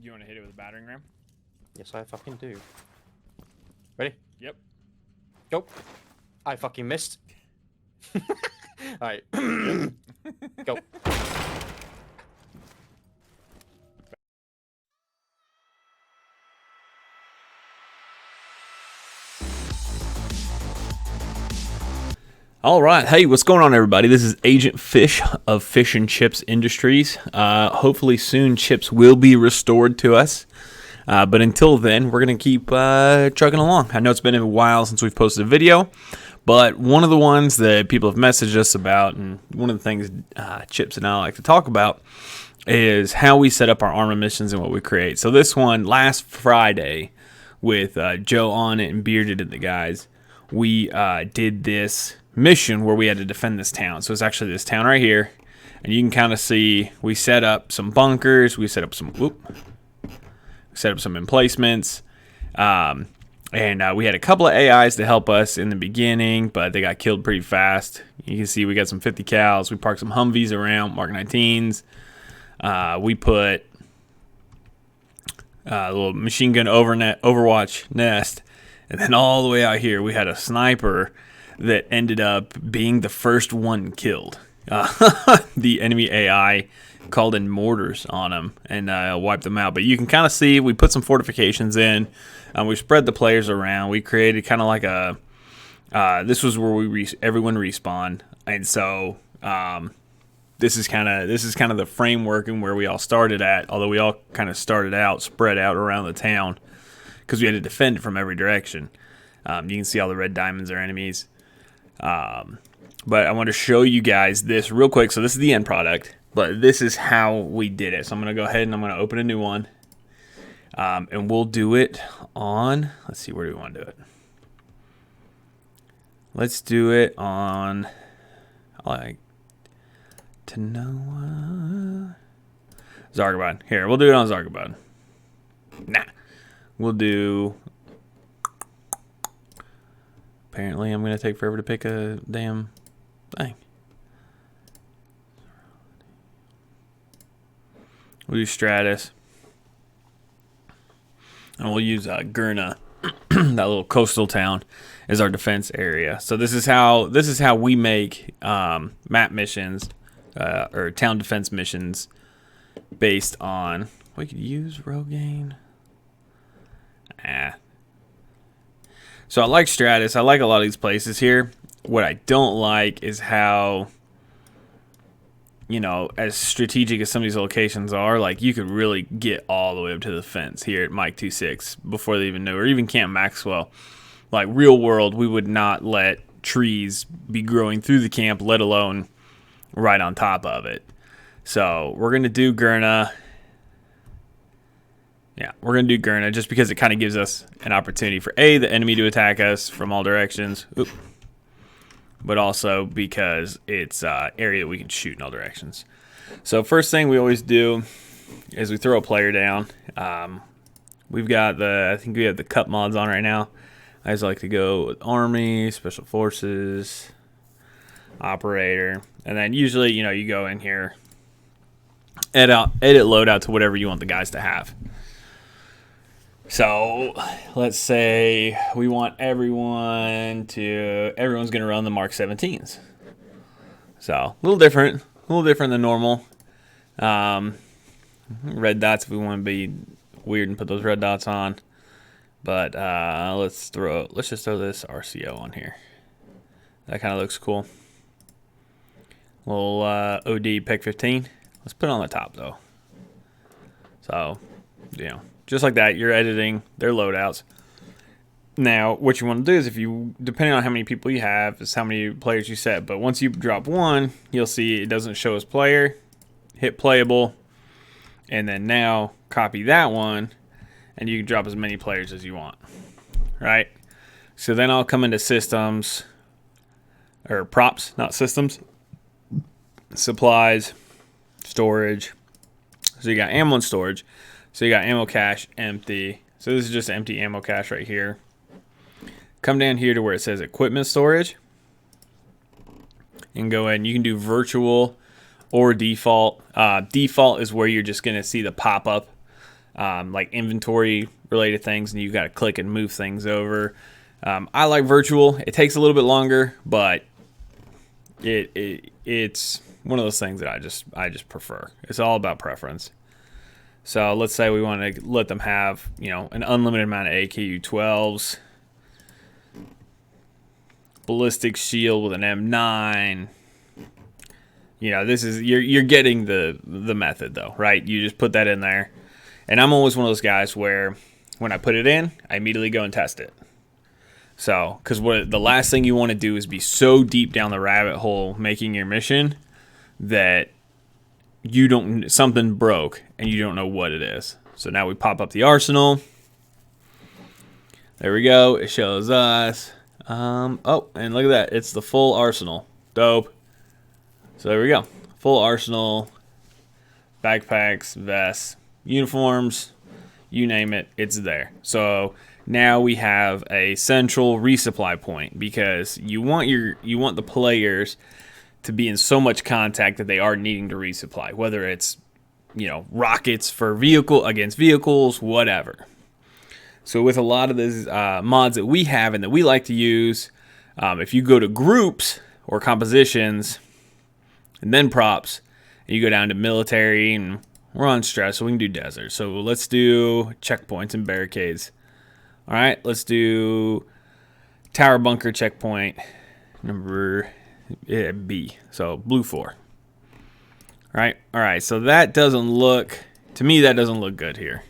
You want to hit it with a battering ram? Yes, I fucking do. Ready? Yep. Go. I fucking missed. Alright. Go. All right. Hey, what's going on, everybody? This is Agent Fish of Fish and Chips Industries. Hopefully soon chips will be restored to us. But until then, we're going to keep chugging along. I know it's been a while since we've posted a video, but one of the ones that people have messaged us about, and one of the things Chips and I like to talk about, is how we set up our Arma missions and what we create. So this one, last Friday, with Joe on it and Bearded and the guys, we did this mission where we had to defend this town. So it's actually this town right here, and you can kind of see we set up some bunkers, we set up some emplacements, and we had a couple of AIs to help us in the beginning, but they got killed pretty fast. You can see we got some 50 cals. We parked some Humvees around, Mark 19s. We put a little machine gun overwatch nest, and then all the way out here we had a sniper that ended up being the first one killed. The enemy AI called in mortars on them and wiped them out. But you can kind of see we put some fortifications in. We spread the players around. We created kind of like a. This was where everyone respawned, and so this is kind of the framework and where we all started at. Although we all kind of started out spread out around the town because we had to defend it from every direction. You can see all the red diamonds are enemies. But I want to show you guys this real quick. So this is the end product, but this is how we did it. So I'm going to go ahead and I'm going to open a new one. And we'll do it on, let's see, where do we want to do it? Let's do it on, I like to know, Zargabad. Here, we'll do it on Zargabad. Nah, we'll do, apparently I'm going to take forever to pick a damn thing. We'll do Stratus. And we'll use Gurna, that little coastal town, as our defense area. So this is how we make map missions or town defense missions based on. We could use Rogaine. So I like Stratus. I like a lot of these places here. What I don't like is how, you know, as strategic as some of these locations are, like you could really get all the way up to the fence here at Mike 26 before they even knew, or even Camp Maxwell. Like real world, we would not let trees be growing through the camp, let alone right on top of it. So we're going to do Gurna. Yeah, we're going to do Gurna just because it kind of gives us an opportunity for the enemy to attack us from all directions. Oop. But also because it's an area that we can shoot in all directions. So first thing we always do is we throw a player down. We've got I think we have the cup mods on right now. I just like to go with Army, Special Forces, Operator. And then usually, you know, you go in here, edit loadout to whatever you want the guys to have. So let's say we want everyone's going to run the Mark 17s. So a little different than normal. Red dots if we want to be weird and put those red dots on. But let's just throw this RCO on here. That kind of looks cool. Little OD Peg 15. Let's put it on the top though. So, you know. Just like that, you're editing their loadouts. Now, what you want to do is depending on how many people you have, is how many players you set. But once you drop one, you'll see it doesn't show as player. Hit playable. And then now, copy that one. And you can drop as many players as you want. Right? So then I'll come into systems. Or props, not systems. Supplies. Storage. So you got ammo and storage. So you got ammo cache empty. So this is just empty ammo cache right here. Come down here to where it says equipment storage. And go in. You can do virtual or default. Default is where you're just going to see the pop-up like inventory related things, and you got to click and move things over. I like virtual. It takes a little bit longer, but it's one of those things that I just prefer. It's all about preference. So let's say we want to let them have, an unlimited amount of AKU-12s, ballistic shield with an M9. This is you're getting the method though, right? You just put that in there, and I'm always one of those guys where when I put it in, I immediately go and test it. So, because the last thing you want to do is be so deep down the rabbit hole making your mission that something broke and you don't know what it is. So now we pop up the arsenal. There we go. It shows us. Oh, and look at that. It's the full arsenal. Dope. So there we go. Full arsenal, backpacks, vests, uniforms, you name it, it's there. So now we have a central resupply point, because you want the players to be in so much contact that they are needing to resupply, whether it's rockets for against vehicles, whatever. So with a lot of these mods that we have and that we like to use, if you go to groups or compositions and then props, and you go down to military, and we're on stress, so we can do desert. So let's do checkpoints and barricades. All right, let's do tower bunker checkpoint number B. So blue 4. All right. So that doesn't look, to me, that doesn't look good here.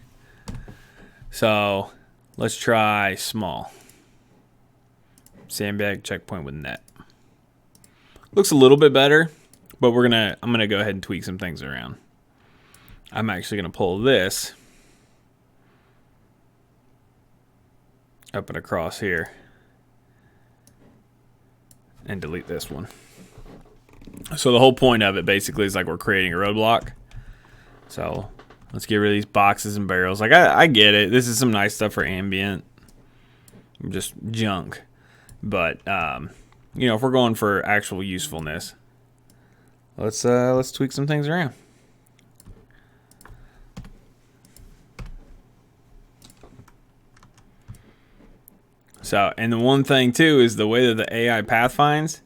So let's try small. Sandbag checkpoint with net. Looks a little bit better, but I'm gonna go ahead and tweak some things around. I'm actually gonna pull this up and across here and delete this one. So the whole point of it basically is like we're creating a roadblock. So let's get rid of these boxes and barrels. Like I get it. This is some nice stuff for ambient, just junk. But if we're going for actual usefulness, let's tweak some things around. So, and the one thing too is the way that the AI path finds,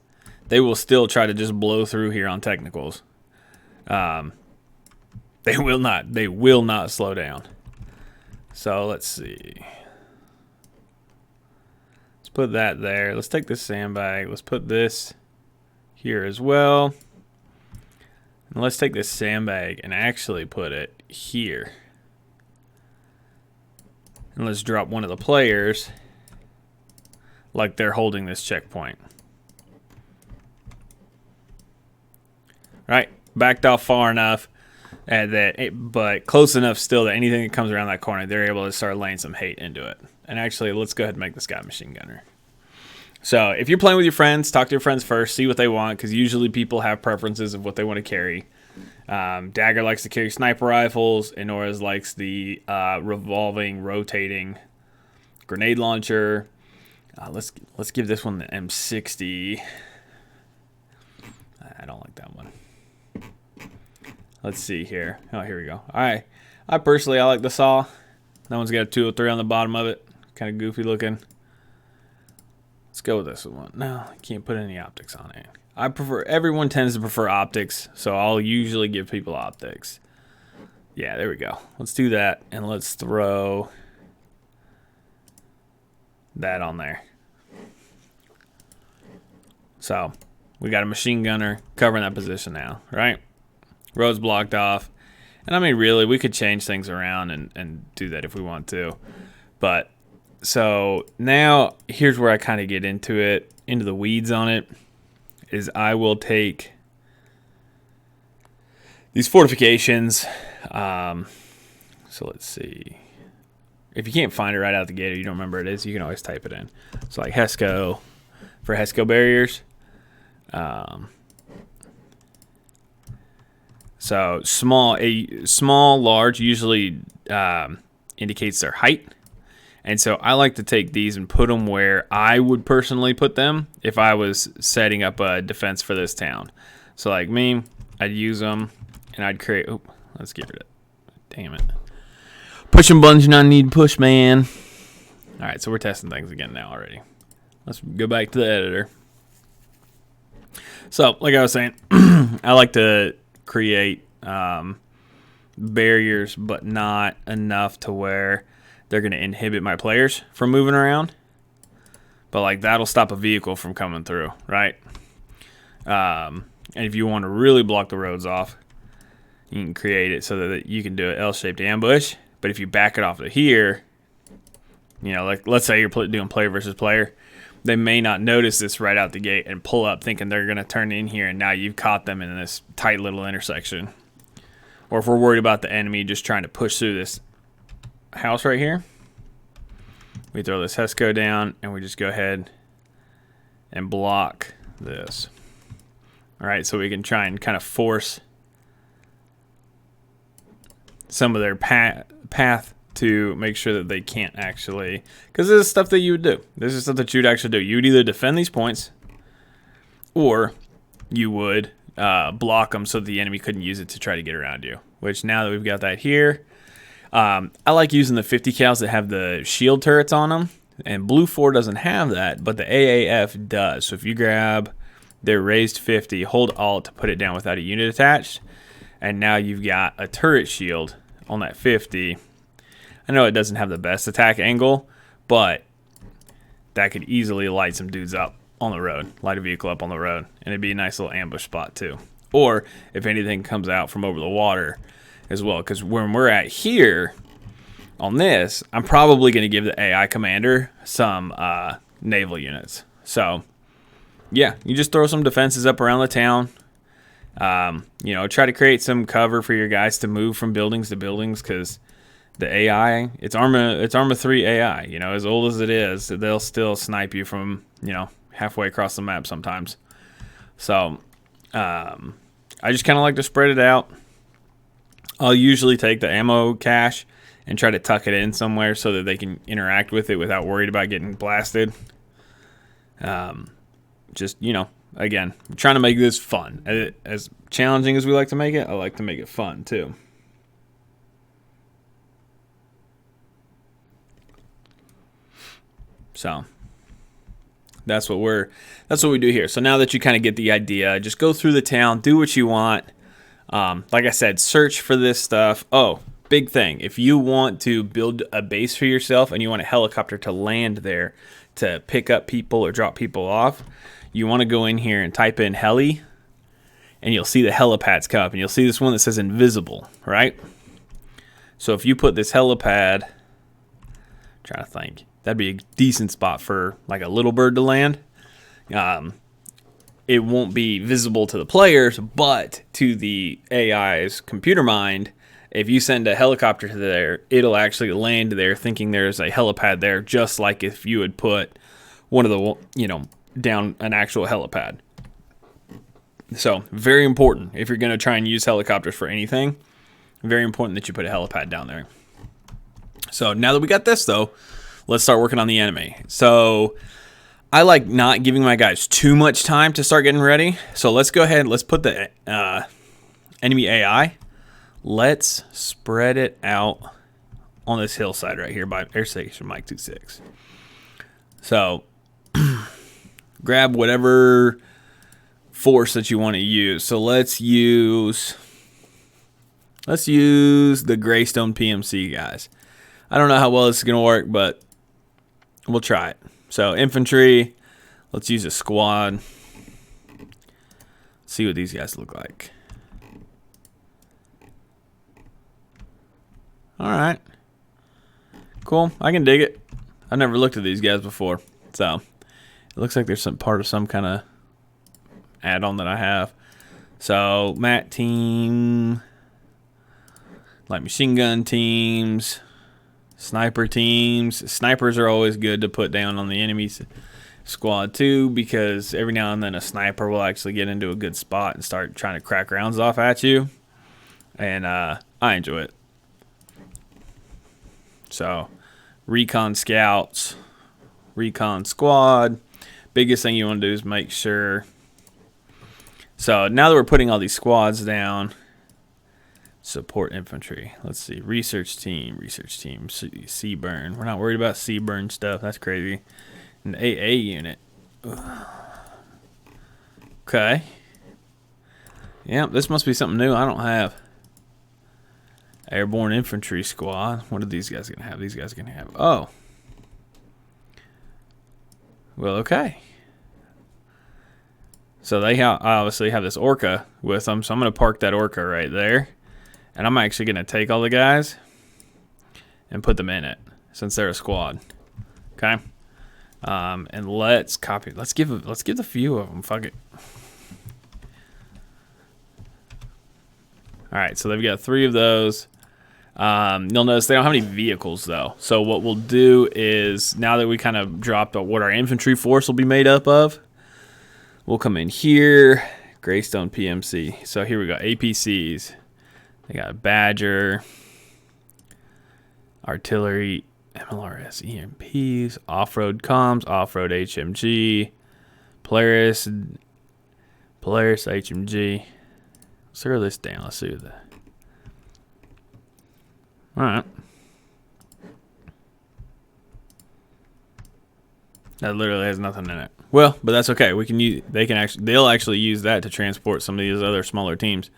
they will still try to just blow through here on technicals. They will not slow down. So let's see. Let's put that there. Let's take this sandbag. Let's put this here as well. And let's take this sandbag and actually put it here. And let's drop one of the players like they're holding this checkpoint. Right, backed off far enough, but close enough still that anything that comes around that corner, they're able to start laying some hate into it. And actually, let's go ahead and make this guy a machine gunner. So if you're playing with your friends, talk to your friends first, see what they want, because usually people have preferences of what they want to carry. Dagger likes to carry sniper rifles, and Nora's likes the revolving, rotating grenade launcher. Let's give this one the M60. I don't like that one. Let's see here. Oh, here we go. All right. I like the saw. That one's got a 203 on the bottom of it. Kind of goofy looking. Let's go with this one. No, I can't put any optics on it. Everyone tends to prefer optics, so I'll usually give people optics. Yeah, there we go. Let's do that, and let's throw that on there. So we got a machine gunner covering that position now, right? Road's blocked off. And I mean, really, we could change things around and do that if we want to. But so now here's where I kind of get into the weeds on it, is I will take these fortifications. So let's see. If you can't find it right out the gate, or you don't remember what it is, you can always type it in. So like HESCO for HESCO barriers. So small, large usually indicates their height. And so I like to take these and put them where I would personally put them if I was setting up a defense for this town. So like me, I'd use them and I'd create, let's get rid of it. Damn it. Pushing buttons I need push, man. All right, so we're testing things again now already. Let's go back to the editor. So, like I was saying, I like to create barriers, but not enough to where they're going to inhibit my players from moving around. But, like, that'll stop a vehicle from coming through, right? And if you want to really block the roads off, you can create it so that you can do an L-shaped ambush. But if you back it off to here, you know, like, let's say you're doing player versus player, they may not notice this right out the gate and pull up thinking they're going to turn in here, and now you've caught them in this tight little intersection. Or if we're worried about the enemy just trying to push through this house right here, we throw this HESCO down, and we just go ahead and block this. All right, so we can try and kind of force some of their path to make sure that they can't actually, because this is stuff that you would do. This is stuff that you'd actually do. You would either defend these points, or you would block them so that the enemy couldn't use it to try to get around you. Which now that we've got that here, I like using the 50 cals that have the shield turrets on them. And Blue 4 doesn't have that, but the AAF does. So if you grab their raised 50, hold Alt to put it down without a unit attached, and now you've got a turret shield on that 50. I know it doesn't have the best attack angle, but that could easily light some dudes up on the road, light a vehicle up on the road, and it'd be a nice little ambush spot too. Or if anything comes out from over the water as well, because when we're at here on this, I'm probably going to give the AI commander some naval units. So yeah, you just throw some defenses up around the town. You know, try to create some cover for your guys to move from buildings to buildings, because the AI, it's Arma 3 AI, you know, as old as it is, they'll still snipe you from, you know, halfway across the map sometimes. So, I just kind of like to spread it out. I'll usually take the ammo cache and try to tuck it in somewhere so that they can interact with it without worried about getting blasted. Just, you know, again, I'm trying to make this fun. As challenging as we like to make it, I like to make it fun too. So that's what we do here. So now that you kind of get the idea, just go through the town, do what you want. Like I said, search for this stuff. Oh, big thing. If you want to build a base for yourself and you want a helicopter to land there to pick up people or drop people off, you want to go in here and type in heli, and you'll see the helipads come up, and you'll see this one that says invisible, right? So if you put this helipad, I'm trying to think, that'd be a decent spot for like a little bird to land. It won't be visible to the players, but to the AI's computer mind, if you send a helicopter to there, it'll actually land there thinking there's a helipad there, just like if you would put one of the, you know, down an actual helipad. So very important if you're going to try and use helicopters for anything. Very important that you put a helipad down there. So now that we got this though, let's start working on the enemy. So I like not giving my guys too much time to start getting ready. So let's go ahead. Let's put the enemy AI. Let's spread it out on this hillside right here by Air Station Mike 26. So grab whatever force that you want to use. So let's use the Greystone PMC guys. I don't know how well this is going to work, but we'll try it. So infantry, let's use a squad. See what these guys look like. All right. Cool. I can dig it. I've never looked at these guys before. So it looks like there's some part of some kind of add-on that I have. So MAT team, light machine gun teams, sniper teams. Snipers are always good to put down on the enemy's squad too, because every now and then a sniper will actually get into a good spot and start trying to crack rounds off at you. And I enjoy it. So recon scouts, recon squad. Biggest thing you want to do is make sure. So now that we're putting all these squads down, Support infantry. Let's see. Research team. Sea burn. We're not worried about sea burn stuff. That's crazy. An AA unit. Ugh. Okay. Yeah, this must be something new I don't have. Airborne infantry squad. What are these guys gonna have? These guys are gonna have. Oh. Well, okay. So they obviously have this orca with them. So I'm gonna park that orca right there. And I'm actually going to take all the guys and put them in it since they're a squad. Okay? And let's copy. Let's give the few of them. Fuck it. All right, so they've got 3 of those. You'll notice they don't have any vehicles, though. So what we'll do is, now that we kind of dropped what our infantry force will be made up of, we'll come in here, Greystone PMC. So here we go, APCs. They got Badger, Artillery, MLRS, EMPs, Off-Road Comms, Off-Road HMG, Polaris HMG. Let's throw this down. Let's see that. Alright. That literally has nothing in it. Well, but that's okay. We can use. They'll actually use that to transport some of these other smaller teams.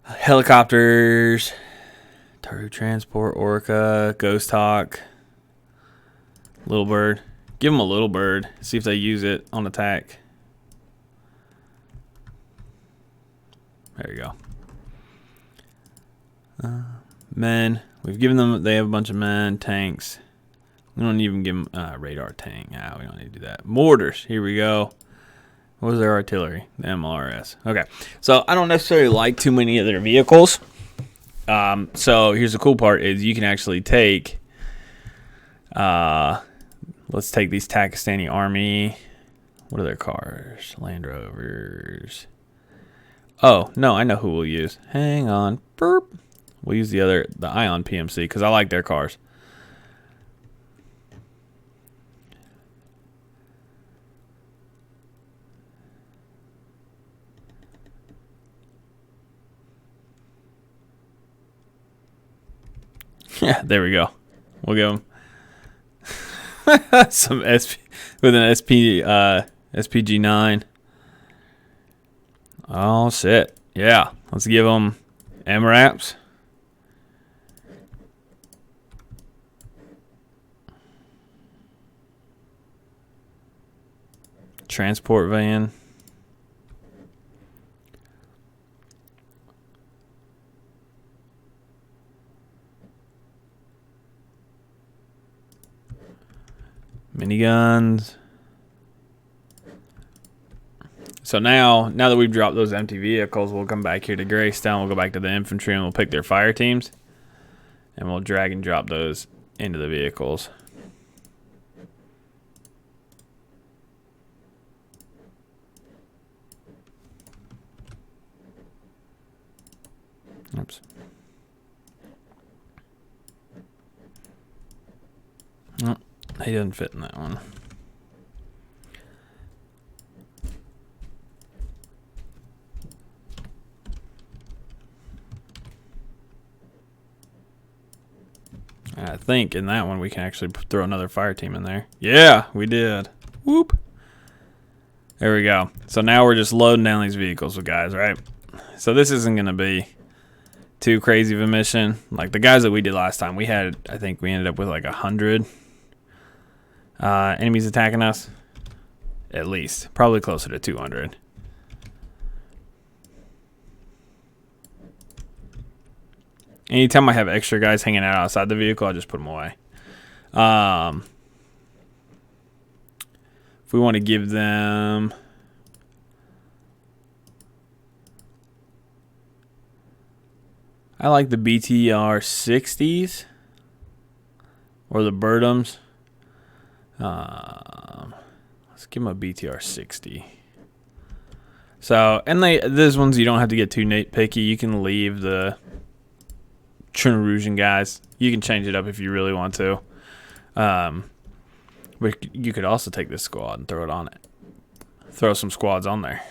Helicopters, Taru Transport, Orca, Ghost Hawk, Little Bird. Give them a Little Bird. See if they use it on attack. There you go. Men. We've given them. They have a bunch of men. Tanks. We don't even give them radar tank. We don't need to do that. Mortars. Here we go. What was their artillery? The MLRS. Okay. So I don't necessarily like too many of their vehicles. So here's the cool part is you can actually take, let's take these Pakistani army. What are their cars? Land Rovers. Oh, no, I know who we'll use. Hang on. Burp. We'll use the Ion PMC because I like their cars. Yeah, there we go. We'll give them some SP with an SPG-9. Oh shit! Yeah, let's give them MRAPs. Transport van. Miniguns. So now that we've dropped those empty vehicles, we'll come back here to Greystone. We'll go back to the infantry and we'll pick their fire teams. And we'll drag and drop those into the vehicles. Oops. Oh, he doesn't fit in that one. I think in that one we can actually throw another fire team in there. Yeah, we did. Whoop. There we go. So now we're just loading down these vehicles with guys, right? So this isn't going to be too crazy of a mission. Like the guys that we did last time, I think we ended up with like 100 enemies attacking us. At least. Probably closer to 200. Anytime I have extra guys hanging out outside the vehicle, I just put them away. If we want to give them... I like the BTR 60s. Or the Birdums. Let's give them a BTR 60. So, and these ones you don't have to get too nitpicky. You can leave the Trinrusian guys. You can change it up if you really want to. But you could also take this squad and throw it on it. Throw some squads on there.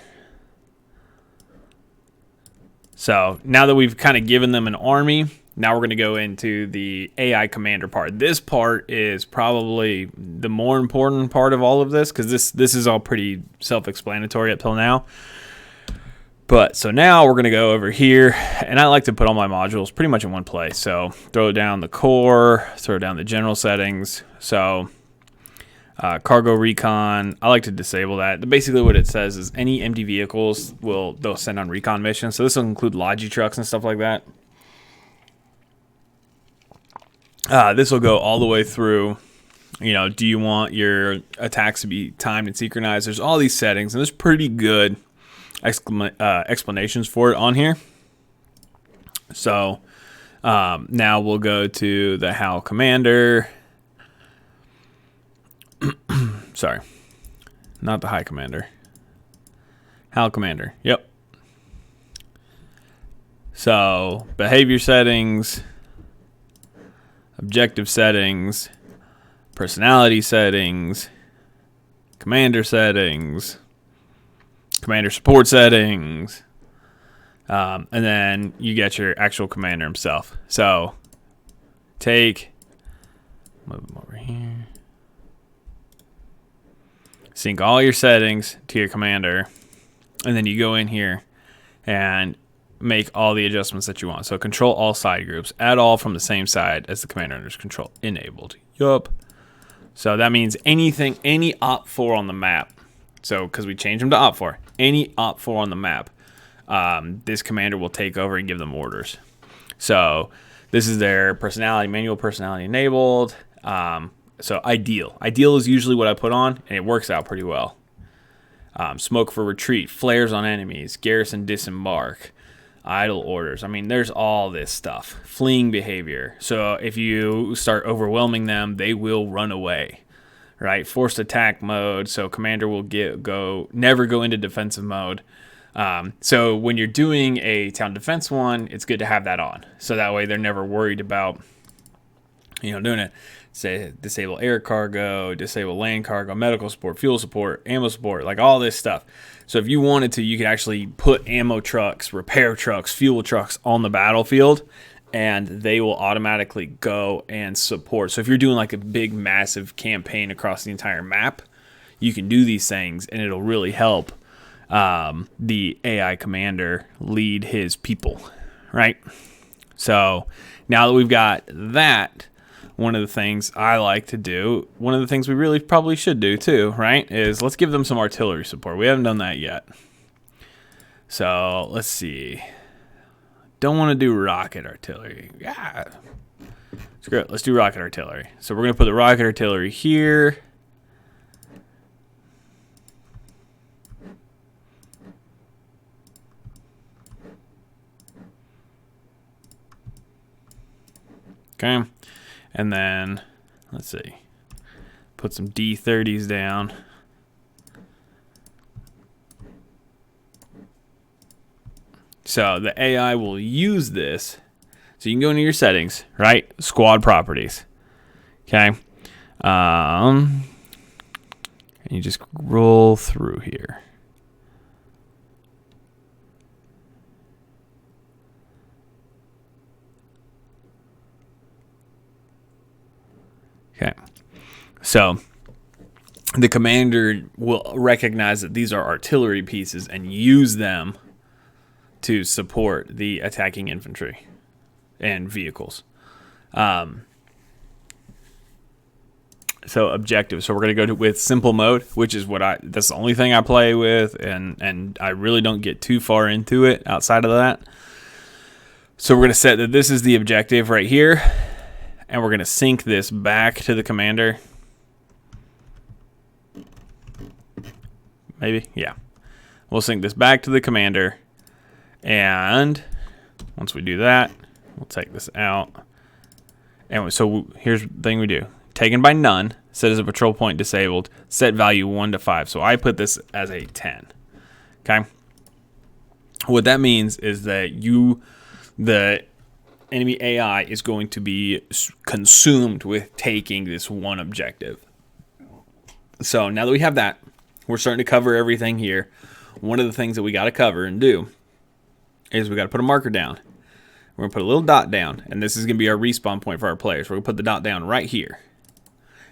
So now that we've kind of given them an army, now we're going to go into the AI commander part. This part is probably the more important part of all of this, because this is all pretty self-explanatory up till now. But so now we're going to go over here, and I like to put all my modules pretty much in one place. So throw down the core, throw down the general settings. So cargo recon, I like to disable that. Basically what it says is any empty vehicles they'll send on recon missions. So this will include logi trucks and stuff like that. This will go all the way through. Do you want your attacks to be timed and synchronized? There's all these settings, and there's pretty good explanations for it on here. So now we'll go to the HAL commander. Sorry, not the high commander. HAL commander. Yep. So behavior settings, objective settings, personality settings, commander settings, commander support settings, and then you get your actual commander himself. So move him over here, sync all your settings to your commander, and then you go in here and make all the adjustments that you want. So control all side groups, add all from the same side as the commander under control, enabled. Yup. So that means any op4 on the map. So because we changed them to op4, any op4 on the map, this commander will take over and give them orders. So this is their personality, manual personality enabled. So ideal is usually what I put on, and it works out pretty well. Smoke for retreat, flares on enemies, garrison disembark, idle orders. I mean, there's all this stuff. Fleeing behavior. So if you start overwhelming them, they will run away. Right? Forced attack mode. So commander will never go into defensive mode. So when you're doing a town defense one, it's good to have that on. So that way they're never worried about, doing it. Say disable air cargo, disable land cargo, medical support, fuel support, ammo support, like all this stuff. So if you wanted to, you could actually put ammo trucks, repair trucks, fuel trucks on the battlefield, and they will automatically go and support. So if you're doing like a big, massive campaign across the entire map, you can do these things, and it'll really help the AI commander lead his people, right? So now that we've got that, one of the things I like to do, one of the things we really probably should do too, right, is let's give them some artillery support. We haven't done that yet. So let's see. Don't want to do rocket artillery. Yeah. Screw it. Let's do rocket artillery. So we're going to put the rocket artillery here. Okay. And then, let's see, put some D30s down. So the AI will use this. So you can go into your settings, right? Squad properties. Okay. And you just roll through here. Okay, so the commander will recognize that these are artillery pieces and use them to support the attacking infantry and vehicles. So objectives. So we're going to go with simple mode, which is that's the only thing I play with, and I really don't get too far into it outside of that. So we're going to set that this is the objective right here. And we're going to sync this back to the commander. Maybe? Yeah. We'll sync this back to the commander. And once we do that, we'll take this out. And so here's the thing we do. Taken by none. Set as a patrol point disabled. Set value 1 to 5. So I put this as a 10. Okay? What that means is that the enemy AI is going to be consumed with taking this one objective. So now that we have that, we're starting to cover everything here. One of the things that we got to cover and do is we got to put a marker down. We're going to put a little dot down, and this is going to be our respawn point for our players. We're going to put the dot down right here.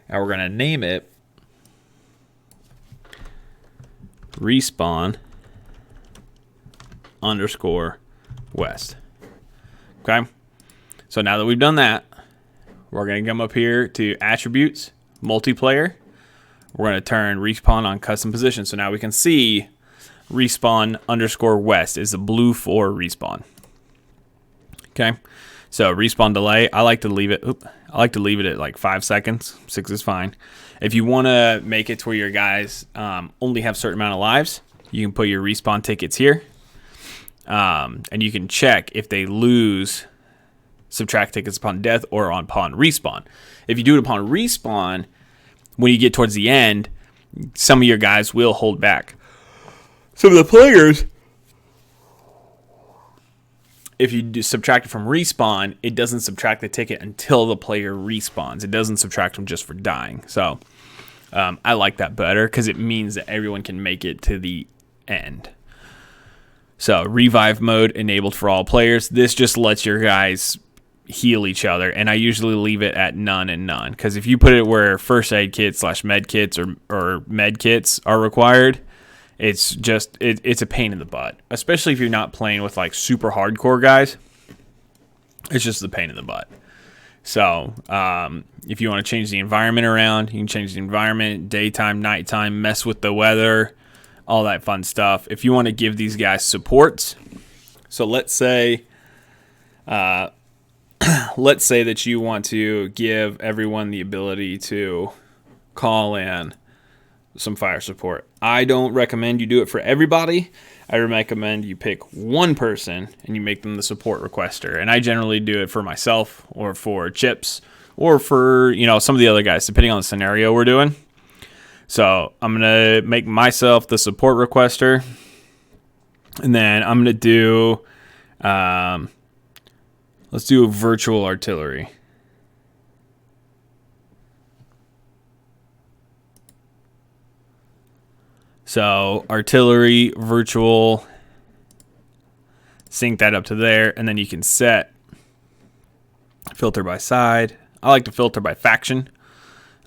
And we're going to name it respawn _ west. Okay? So now that we've done that, we're going to come up here to attributes, multiplayer. We're going to turn respawn on custom position. So now we can see respawn _ west is the blue for respawn. Okay, so respawn delay, I like to leave it. I like to leave it at like 5 seconds. 6 is fine. If you want to make it to where your guys only have a certain amount of lives, you can put your respawn tickets here, and you can check if they lose. Subtract tickets upon death or upon respawn. If you do it upon respawn, when you get towards the end, some of your guys will hold back. Some of the players, if you do subtract it from respawn, it doesn't subtract the ticket until the player respawns. It doesn't subtract them just for dying. So I like that better because it means that everyone can make it to the end. So revive mode enabled for all players. This just lets your guys heal each other, and I usually leave it at none and none, because if you put it where first aid kits / med kits or med kits are required, it's just it's a pain in the butt, especially if you're not playing with like super hardcore guys. It's just a pain in the butt. So if you want to change the environment around, you can change the environment, daytime, nighttime, mess with the weather, all that fun stuff. If you want to give these guys supports, so let's say that you want to give everyone the ability to call in some fire support. I don't recommend you do it for everybody. I recommend you pick one person and you make them the support requester. And I generally do it for myself or for Chips or for, some of the other guys, depending on the scenario we're doing. So I'm going to make myself the support requester. And then I'm going to do... let's do a virtual artillery. So artillery, virtual, sync that up to there, and then you can set filter by side. I like to filter by faction,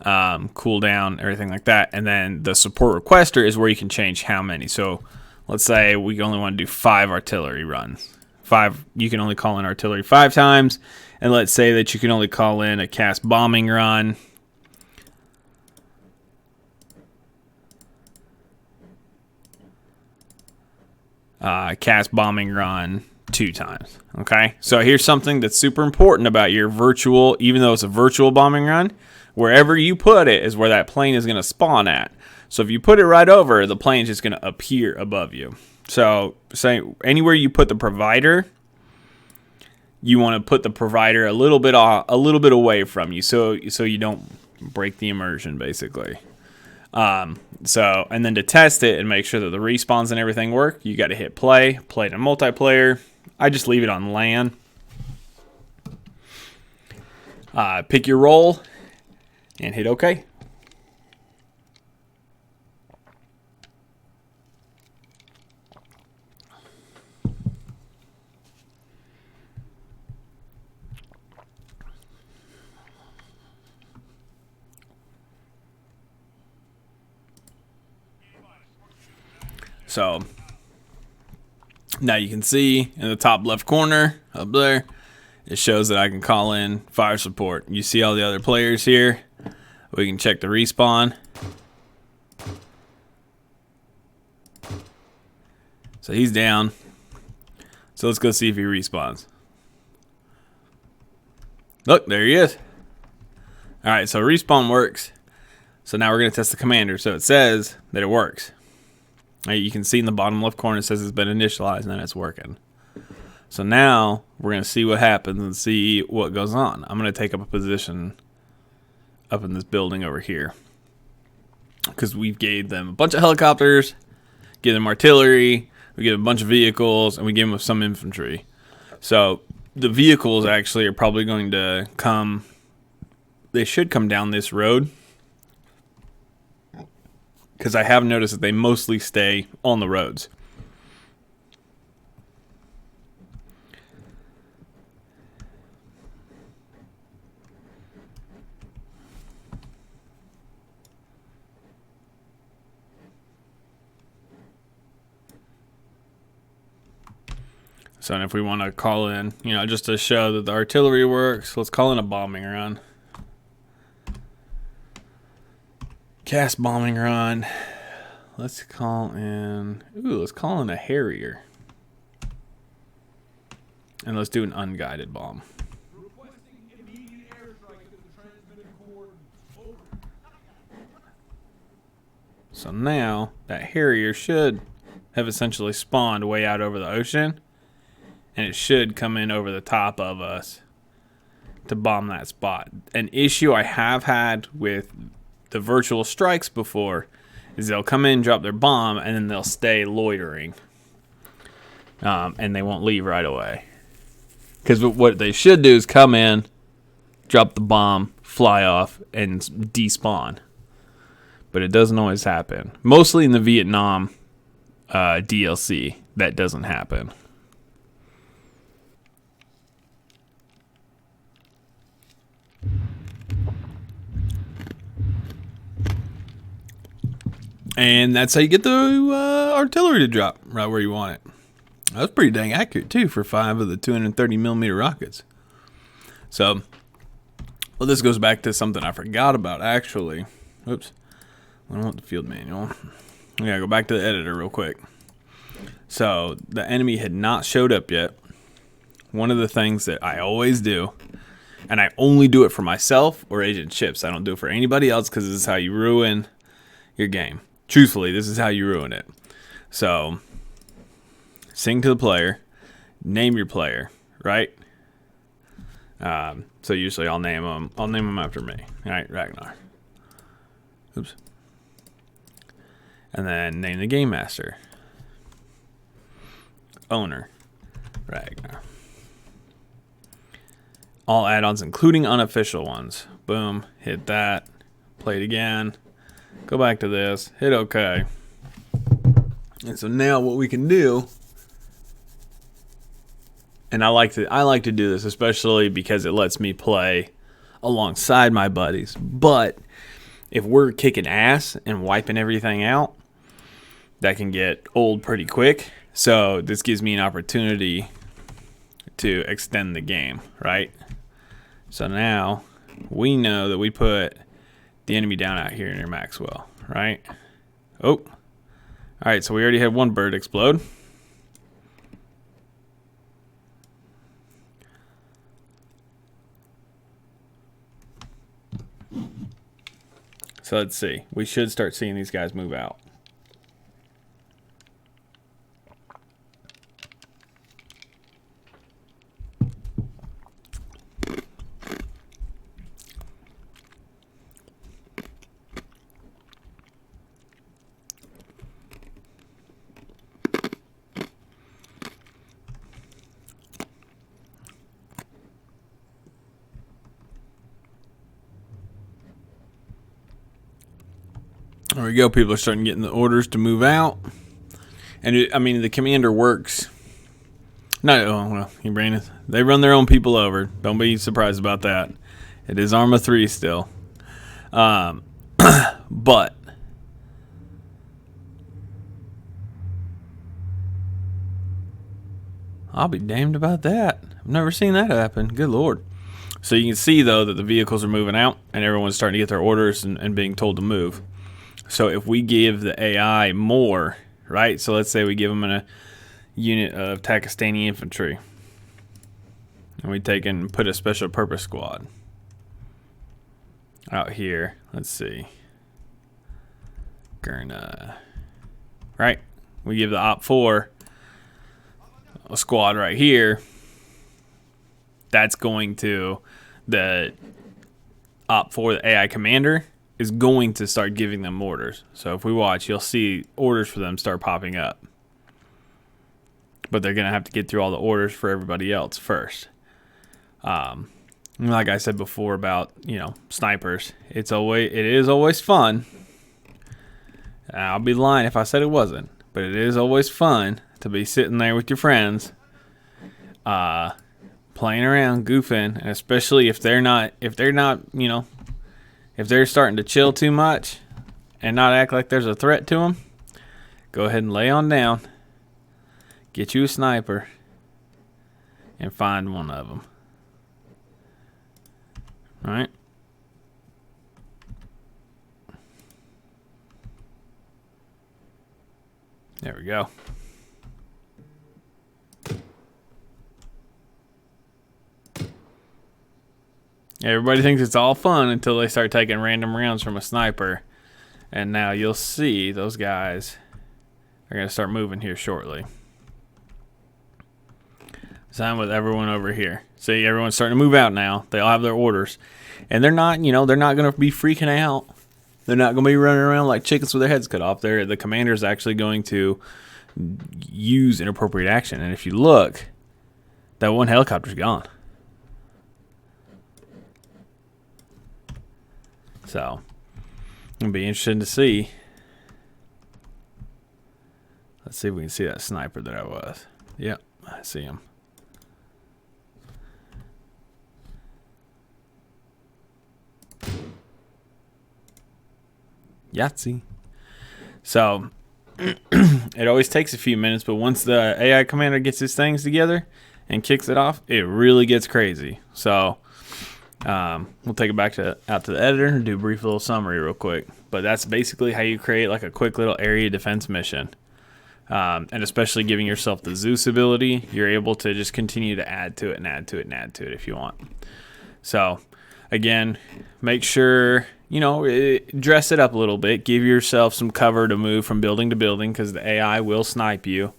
cooldown, everything like that. And then the support requester is where you can change how many. So let's say we only want to do 5 artillery runs. 5, you can only call in artillery 5 times, and let's say that you can only call in a cast bombing run. Cast bombing run 2 times. Okay, so here's something that's super important about your virtual, even though it's a virtual bombing run, wherever you put it is where that plane is going to spawn at. So if you put it right over, the plane is just going to appear above you. So say anywhere you put the provider, you want to put the provider a little bit away from you, so you don't break the immersion, basically. And then to test it and make sure that the respawns and everything work, you got to hit play to multiplayer. I just leave it on LAN. Pick your role and hit OK. So now you can see in the top left corner up there, it shows that I can call in fire support. You see all the other players here. We can check the respawn. So he's down. So let's go see if he respawns. Look, there he is. All right, so respawn works. So now we're going to test the commander. So it says that it works. You can see in the bottom left corner it says it's been initialized and then it's working. So now we're going to see what happens and see what goes on. I'm going to take up a position up in this building over here, because we've gave them a bunch of helicopters, give them artillery, we give them a bunch of vehicles, and we give them some infantry. So the vehicles actually are probably going to come, they should come down this road, because I have noticed that they mostly stay on the roads. So if we want to call in, just to show that the artillery works, let's call in a bombing run. Cast bombing run. Let's call in a Harrier. And let's do an unguided bomb. So now that Harrier should have essentially spawned way out over the ocean, and it should come in over the top of us to bomb that spot. An issue I have had with the virtual strikes before is they'll come in, drop their bomb, and then they'll stay loitering, and they won't leave right away. Because what they should do is come in, drop the bomb, fly off, and despawn. But it doesn't always happen. Mostly in the Vietnam DLC, that doesn't happen. And that's how you get the artillery to drop right where you want it. That was pretty dang accurate, too, for 5 of the 230mm rockets. So, well, this goes back to something I forgot about, actually. Oops. I don't want the field manual. I gotta go back to the editor real quick. So, the enemy had not showed up yet. One of the things that I always do, and I only do it for myself or Agent Chips. I don't do it for anybody else because this is how you ruin your game. Truthfully, this is how you ruin it. So, sing to the player, name your player, right? So usually I'll name them. I'll name them after me. All right, Ragnar. Oops. And then name the game master. Owner, Ragnar. All add-ons, including unofficial ones. Boom. Hit that. Play it again. Go back to this. Hit OK. And so now what we can do, and I like to do this especially because it lets me play alongside my buddies. But if we're kicking ass and wiping everything out, that can get old pretty quick. So this gives me an opportunity to extend the game, right? So now we know that we put the enemy down out here near Maxwell, right? Oh. All right, so we already had one bird explode. So let's see. We should start seeing these guys move out. There we go. People are starting getting the orders to move out. And the commander works. They run their own people over. Don't be surprised about that. It is Arma 3 still. But I'll be damned about that. I've never seen that happen. Good Lord. So you can see, though, that the vehicles are moving out and everyone's starting to get their orders and being told to move. So if we give the AI more, right? So let's say we give them a unit of Pakistani infantry. And we take and put a special purpose squad out here. Let's see. Gurna. Right? We give the Op 4 a squad right here. That's going to the Op 4, the AI commander, is going to start giving them orders. So if we watch, you'll see orders for them start popping up. But they're going to have to get through all the orders for everybody else first. Like I said before about, snipers, it is always fun. I'll be lying if I said it wasn't, but it is always fun to be sitting there with your friends, playing around, goofing, and especially if they're starting to chill too much and not act like there's a threat to them, go ahead and lay on down. Get you a sniper. and find one of them. All right. There we go. Everybody thinks it's all fun until they start taking random rounds from a sniper. And now you'll see those guys are going to start moving here shortly. Same with everyone over here. See, everyone's starting to move out now. They all have their orders. And they're not, they're not going to be freaking out. They're not going to be running around like chickens with their heads cut off. The commander is actually going to use inappropriate action. And if you look, that one helicopter's gone. So, it'll be interesting to see. Let's see if we can see that sniper that I was. Yep, I see him. Yahtzee. So, it always takes a few minutes, but once the AI commander gets his things together and kicks it off, it really gets crazy. So, we'll take it back out to the editor and do a brief little summary real quick. But that's basically how you create like a quick little area defense mission. And especially giving yourself the Zeus ability, you're able to just continue to add to it and add to it and add to it if you want. So, again, make sure, dress it up a little bit. Give yourself some cover to move from building to building because the AI will snipe you.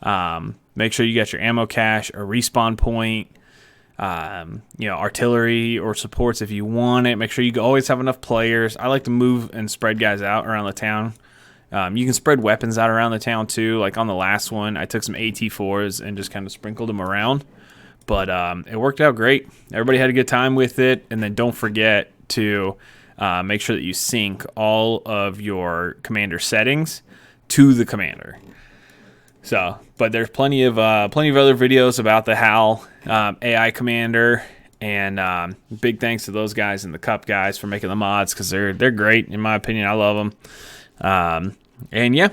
Make sure you got your ammo cache, a respawn point, artillery or supports if you want it. Make sure you always have enough players. I like to move and spread guys out around the town. You can spread weapons out around the town too. Like on the last one, I took some AT4s and just kind of sprinkled them around. But it worked out great. Everybody had a good time with it. And then don't forget to make sure that you sync all of your commander settings to the commander. So, but there's plenty of other videos about the HAL AI commander. And big thanks to those guys and the Cup guys for making the mods because they're great in my opinion. I love them. And yeah,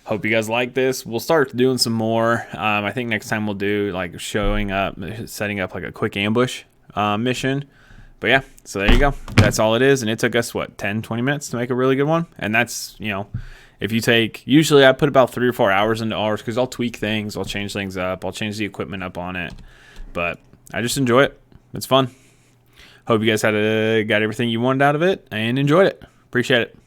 hope you guys like this. We'll start doing some more. I think next time we'll do like setting up like a quick ambush mission. But yeah, so there you go. That's all it is. And it took us, 10-20 minutes to make a really good one. And that's, if you take, usually I put about 3 or 4 hours into ours because I'll tweak things. I'll change things up. I'll change the equipment up on it. But I just enjoy it. It's fun. Hope you guys got everything you wanted out of it and enjoyed it. Appreciate it.